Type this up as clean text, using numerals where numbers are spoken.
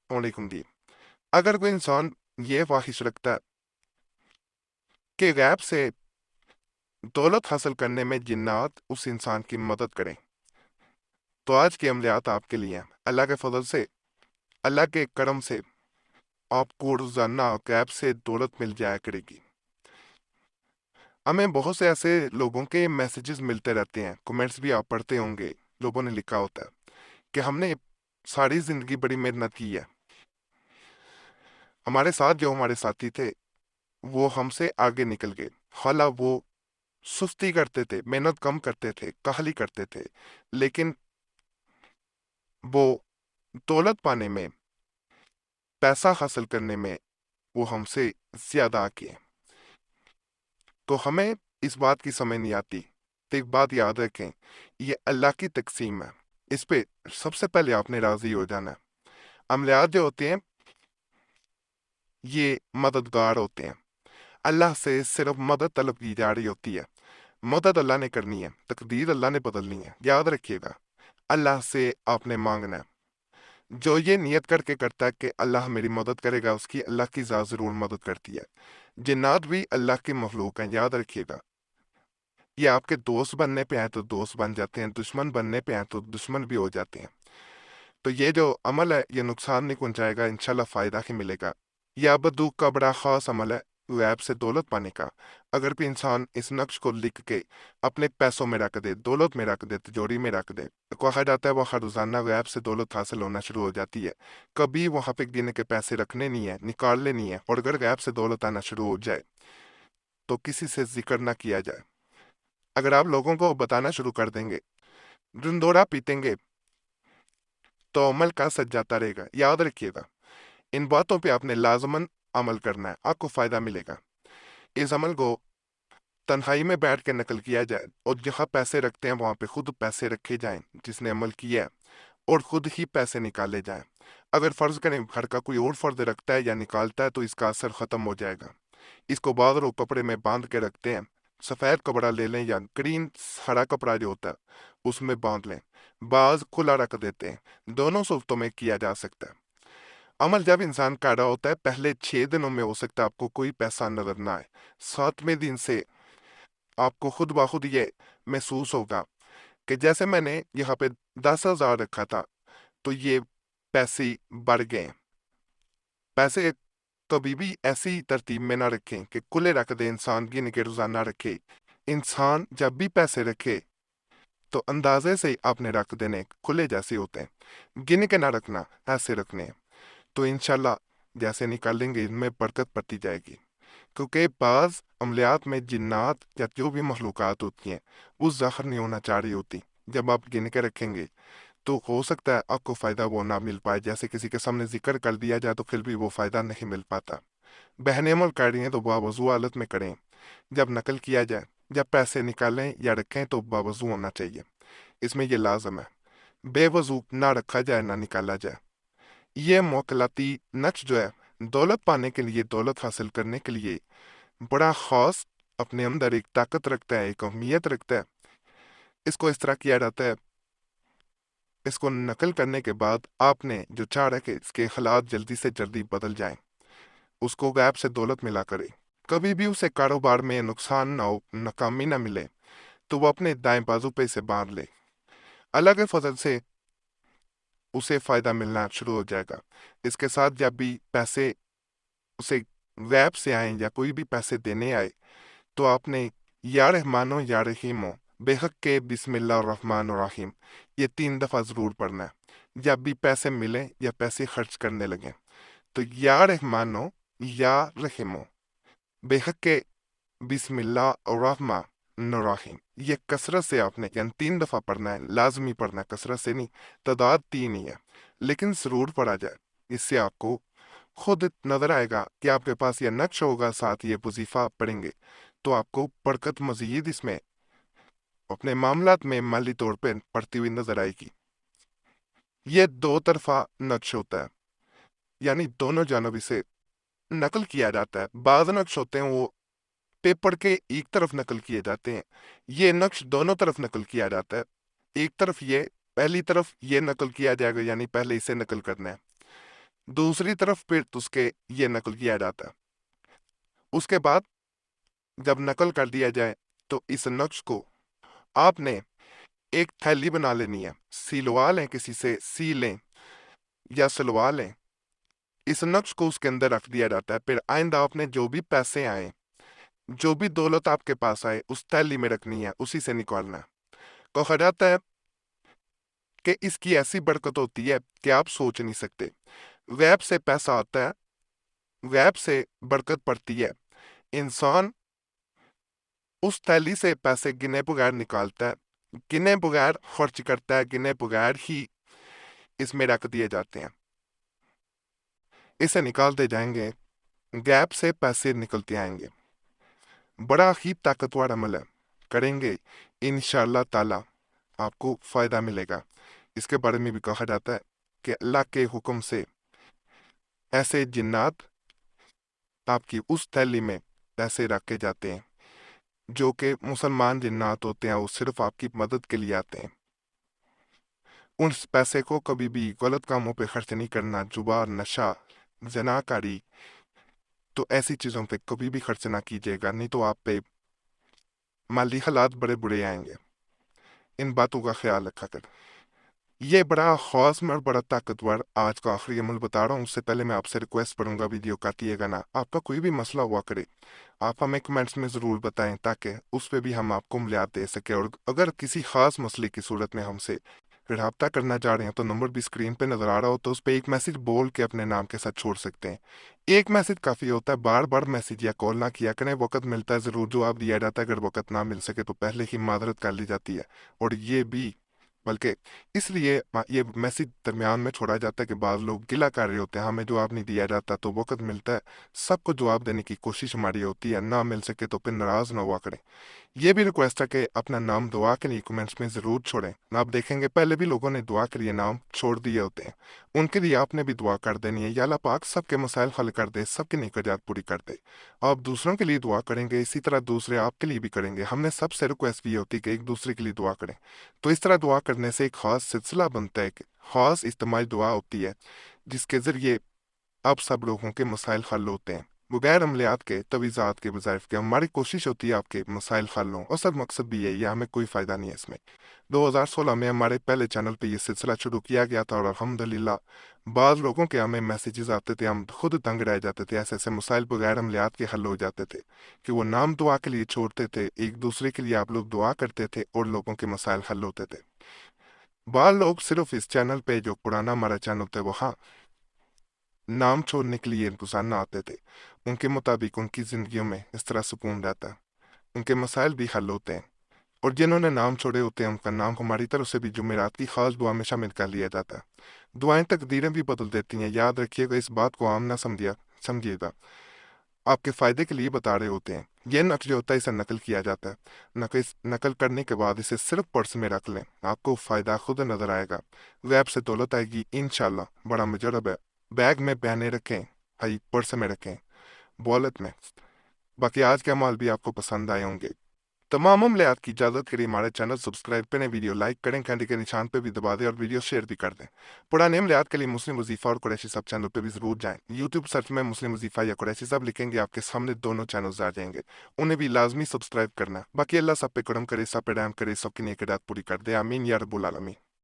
वालेकुम जी। अगर कोई इंसान ये ख्वाहिश रखता है कि गैब से दौलत हासिल करने में जिन्नात उस इंसान की मदद करें, तो आज की अमलियात आपके लिए हैं। अल्लाह के फजल से, अल्लाह के करम से आपको रोजाना गैब से दौलत मिल जाया करेगी। हमें बहुत से ऐसे लोगों के मैसेजेस मिलते रहते हैं, कमेंट्स भी आप पढ़ते होंगे। लोगों ने लिखा होता है कि हमने सारी जिंदगी बड़ी मेहनत की है, हमारे साथ जो हमारे साथी थे वो हमसे आगे निकल गए। हालांकि वो सुस्ती करते थे, मेहनत कम करते थे, काहली करते थे, लेकिन वो दौलत पाने में, पैसा हासिल करने में वो हमसे ज्यादा आगे हैं। तो हमें इस बात की समझ नहीं आती। तो एक बात याद रखें, ये अल्लाह की तकसीम है। इस पे सबसे पहले आपने राजी हो जाना है। अमलियात जो होते हैं ये मददगार होते हैं। अल्लाह से सिर्फ मदद तलब की जा रही होती है। मदद अल्लाह ने करनी है, तकदीर अल्लाह ने बदलनी है। याद रखिएगा, अल्लाह से आपने मांगना है। जो ये नियत करके करता है कि अल्लाह मेरी मदद करेगा, उसकी अल्लाह की ज़ात ज़रूर मदद करती है। जिन्नात भी अल्लाह की मखलूक हैं, याद रखिएगा। ये आपके दोस्त बनने पे हैं तो दोस्त बन जाते हैं, दुश्मन बनने पे हैं तो दुश्मन भी हो जाते हैं। तो ये जो अमल है ये नुकसान नहीं पहुंचाएगा, इंशाल्लाह फ़ायदा ही मिलेगा। यह बदूक का बड़ा ख़ास अमल है गैब से दौलत पाने का। अगर भी इंसान इस नक्श को लिख के अपने पैसों में रख दे, दौलत में रख दे, तिजोरी में रख दे, तो कहा जाता है वह हर रोज़ाना गैब से दौलत हासिल होना शुरू हो जाती है। कभी वहाँ पे गिने के पैसे रखने नहीं है, निकालने नहीं है। और अगर गैब से दौलत आना शुरू हो जाए तो किसी से जिक्र ना किया जाए। अगर आप लोगों को बताना शुरू कर देंगे, ढिंढोरा पीटेंगे, तो अमल का सज जाता रहेगा। याद रखिएगा, इन बातों पे आपने लाजमन अमल करना है, आपको फायदा मिलेगा। इस अमल को तन्हाई में बैठ के नकल किया जाए और जहाँ पैसे रखते हैं वहां पे खुद पैसे रखे जाएं जिसने अमल किया है, और खुद ही पैसे निकाले जाएं। अगर फर्ज करें घर का कोई और फर्द रखता है या निकालता है तो इसका असर खत्म हो जाएगा। इसको बाद लोग कपड़े में बांध के रखते हैं। सफेद कपड़ा ले लें या ग्रीन हरा कपड़ा जो होता है उसमें बांध लें, बाज खुला रख देते हैं। दोनों सूरतों में किया जा सकता है। अमल जब इंसान कर रहा होता है पहले 6 दिनों में हो सकता है आपको कोई पैसा नजर ना आए। 7वें दिन से आपको खुद ब खुद ये महसूस होगा कि जैसे मैंने यहाँ पे 10,000 रखा था तो ये पैसे बढ़ गए। पैसे कभी भी ऐसी तरतीब में ना रखें कि खुले रख दे, इंसान गिन के रोजाना रखे। इंसान जब भी पैसे रखे तो अंदाजे से ही आपने रख देने, खुले जैसे होते हैं, गिन के ना रखना, ऐसे रखने हैं। तो इंशाल्लाह जैसे निकालेंगे इनमें बरकत पड़ती जाएगी। क्योंकि बाज अमलियात में जिन्नात या जो भी मखलूक़ात होती हैं वो ज़ाहिर नहीं होना चाह रही होती। जब आप गिन के रखेंगे तो हो सकता है आपको फ़ायदा वो ना मिल पाए। जैसे किसी के सामने जिक्र कर दिया जाए तो फिर भी वो फ़ायदा नहीं मिल पाता। बहने अमल कर रही हैं तो बावजू हालत में करें। जब नकल किया जाए, जब पैसे निकालें या रखें तो बावजू होना चाहिए। इसमें ये लाजम है, बेवजू ना रखा जाए ना निकाला जाए। ये मौकलाती नक्श जो है दौलत पाने के लिए, दौलत हासिल करने के लिए बड़ा खास अपने अंदर एक ताकत रखता है, एक अहमियत रखता है। इसको इस तरह किया जाता है, इसको नकल करने के बाद आपने जो चाह रहा है कि इसके हालात जल्दी से जल्दी बदल जाएं, उसको गैब से दौलत मिला करे, कभी भी उसे कारोबार में नुकसान ना हो, नाकामी ना मिले, तो वो अपने दाएं बाजू पे इसे बांध ले। अल्लाह के फजल से उसे फायदा मिलना शुरू हो जाएगा। इसके साथ जब भी पैसे उसे गैब से आए या कोई भी पैसे देने आए तो आपने या रहमानो या रहीमो बेहक के बिस्मिल्लाह रहमान रहीम ये 3 दफा जरूर पढ़ना है। जब भी पैसे मिले या पैसे खर्च करने लगे तो या रहमानो या रहीमो बेहक के बिस्मिल्लाह रहमान रहीम ये कसरत से आपने यानी 3 दफा पढ़ना है, लाजमी पढ़ना है, कसरत से नहीं। तादाद 3 ही है लेकिन जरूर पढ़ा जाए। इससे आपको खुद नजर आएगा कि आपके पास ये नक्श होगा, साथ ये वजीफा आप पढ़ेंगे तो आपको बरकत मजीद इसमें अपने मामलात में माली तौर पे पड़ती हुई नजर आएगी। ये 2 तरफा नक्श होता है, यानी दोनों जानब से नकल किया जाता है। बाज नक्श होते हैं वो पेपर के एक तरफ नकल किए जाते हैं, ये नक्श दोनों तरफ नकल किया जाता है। एक तरफ ये, पहली तरफ ये नकल किया जाएगा यानी पहले इसे नकल करना है, दूसरी तरफ फिर उसके ये नकल किया जाता है। उसके बाद जब नकल कर दिया जाए तो इस नक्श को आपने एक थैली बना लेनी है, सिलवा लें, किसी से सी लें या सिलवा लें। इस नक्श को उसके अंदर रख दिया जाता है। फिर आइंदा आपने जो भी पैसे आए, जो भी दौलत आपके पास आए, उस थैली में रखनी है, उसी से निकालना है। कहा जाता है कि इसकी ऐसी बरकत होती है कि आप सोच नहीं सकते। गैब से पैसा आता है, गैब से बरकत पड़ती है। इंसान उस थैली से पैसे गिने बगैर निकालता है, गिने बगैर खर्च करता है, गिने बगैर ही इसमें रख दिए जाते हैं। इसे निकालते जाएंगे, गैप से पैसे निकलते आएंगे। बड़ा ही ताकतवर अमल है, करेंगे इंशाअल्लाह ताला आपको फायदा मिलेगा। इसके बारे में भी कहा जाता है कि अल्लाह के हुक्म से ऐसे जिन्नात आपकी उस थैली में पैसे रखे जाते हैं, जो कि मुसलमान जिन्नात होते हैं, वो सिर्फ आपकी मदद के लिए आते हैं। उस पैसे को कभी भी गलत कामों पे खर्च नहीं करना, जुआ, नशा, जनाकारी, तो ऐसी चीज़ों पे कभी भी खर्च ना कीजिएगा, नहीं तो आप पे माली हालात बड़े बुरे आएंगे। इन बातों का ख्याल रखा कर। ये बड़ा खास और बड़ा ताकतवर आज का आखिरी अमल बता रहा हूँ। उससे पहले मैं आपसे रिक्वेस्ट करूंगा, वीडियो काटिएगा ना। आपका कोई भी मसला हुआ करे, आप हमें कमेंट्स में ज़रूर बताएं, ताकि उस पर भी हम आपको मिलात दे सके। और अगर किसी खास मसले की सूरत में हमसे रब्ता करना चाह रहे हैं तो नंबर भी स्क्रीन पे नज़र आ रहा हो, तो उस पर एक मैसेज बोल के अपने नाम के साथ छोड़ सकते हैं। एक मैसेज काफ़ी होता है, बार बार मैसेज या कॉल ना किया करें। वक्त मिलता है ज़रूर जवाब दिया जाता है, अगर वक्त ना मिल सके तो पहले ही माजरत कर ली जाती है। और ये भी बल्कि इसलिए ये मैसेज दरमियान में छोड़ा जाता है कि बाद लोग गिला कर रहे होते हैं, हमें जवाब नहीं दिया जाता। तो वक्त मिलता है, सबको जवाब देने की कोशिश हमारी होती है, ना मिल सके तो फिर नाराज़ ना हुआ करें। ये भी रिक्वेस्ट है कि अपना नाम दुआ के लिए कमेंट्स में ज़रूर छोड़ें। आप देखेंगे पहले भी लोगों ने दुआ के लिए नाम छोड़ दिए होते हैं, उनके लिए आपने भी दुआ कर देनी है। या अल्लाह पाक सबके मसाइल हल कर दे, सबकी निजात पूरी कर दे। आप दूसरों के लिए दुआ करेंगे, इसी तरह दूसरे आपके लिए भी करेंगे। हमने सबसे रिक्वेस्ट भी होती है कि एक दूसरे के लिए दुआ करें। तो इस तरह दुआ करने से एक ख़ास सिलसिला बनता है, ख़ास इज्तिमाई दुआ होती है, जिसके ज़रिए अब सब लोगों के मसाइल हल होते हैं, बगैर अमलियात के, तवीज़ात के, वज़ाइफ के। हमारी कोशिश होती है आपके मसाइल हल हों, असल मकसद भी यही है, हमें कोई फ़ायदा नहीं है इसमें। 2016 में हमारे पहले चैनल पे ये सिलसिला शुरू किया गया था, और अल्हम्दुलिल्लाह बाद लोगों के हमें मैसेजेस आते थे, हम खुद तंग रह जाते थे। ऐसे ऐसे मसाइल बगैर अमलियात के हल हो जाते थे कि वो नाम दुआ के लिए छोड़ते थे, एक दूसरे के लिए आप लोग दुआ करते थे और लोगों के मसाइल हल होते थे। बाद लोग सिर्फ इस चैनल पे, जो पुराना हमारा चैनल था, वो हाँ नाम छोड़ने के लिए इंतजार ना आते थे। उनके मुताबिक उनकी ज़िंदगियों में इस तरह सुकून रहता है, उनके मसाइल भी हल होते हैं। और जिन्होंने नाम छोड़े होते हैं, उनका नाम हमारी तरफ से भी जुमेरात की खास दुआ में शामिल कर लिया जाता है। दुआएं तकदीरें भी बदल देती हैं, याद रखिएगा, इस बात को आम ना समझिएगा, आपके फ़ायदे के लिए बता रहे होते हैं। यह नक्श जो होता है, इसे नकल किया जाता है। नकल करने के बाद इसे सिर्फ पर्स में रख लें, आपको फ़ायदा खुद नज़र आएगा। गैब से दौलत आएगी इंशाल्लाह। बड़ा मुजरब है। बैग में पहने रखें, भाई पर्स में रखें, वॉलेट में। बाकी आज के अमाल भी आपको पसंद आए होंगे। तमाम अमलियात की इजाज़त के लिए हमारे चैनल सब्सक्राइब करें, वीडियो लाइक करें, घंटे के निशान पे भी दबा दें और वीडियो शेयर भी कर दें। पुराने अमलियात के लिए मुस्लिम वजीफ़ा और कुरैशी सब चैनल पे भी ज़रूर जाएं। यूट्यूब सर्च में मुस्लिम वजीफ़ा या कुरैशी सब लिखेंगे, आपके सामने दोनों चैनल्स आ जाएंगे, उन्हें भी लाजमी सब्सक्राइब करना। बाकी अल्लाह सब पे करम करे, सब पे रहम करे, सबकी नेक रात पूरी कर दे। आमीन या रब्बुल आलमीन।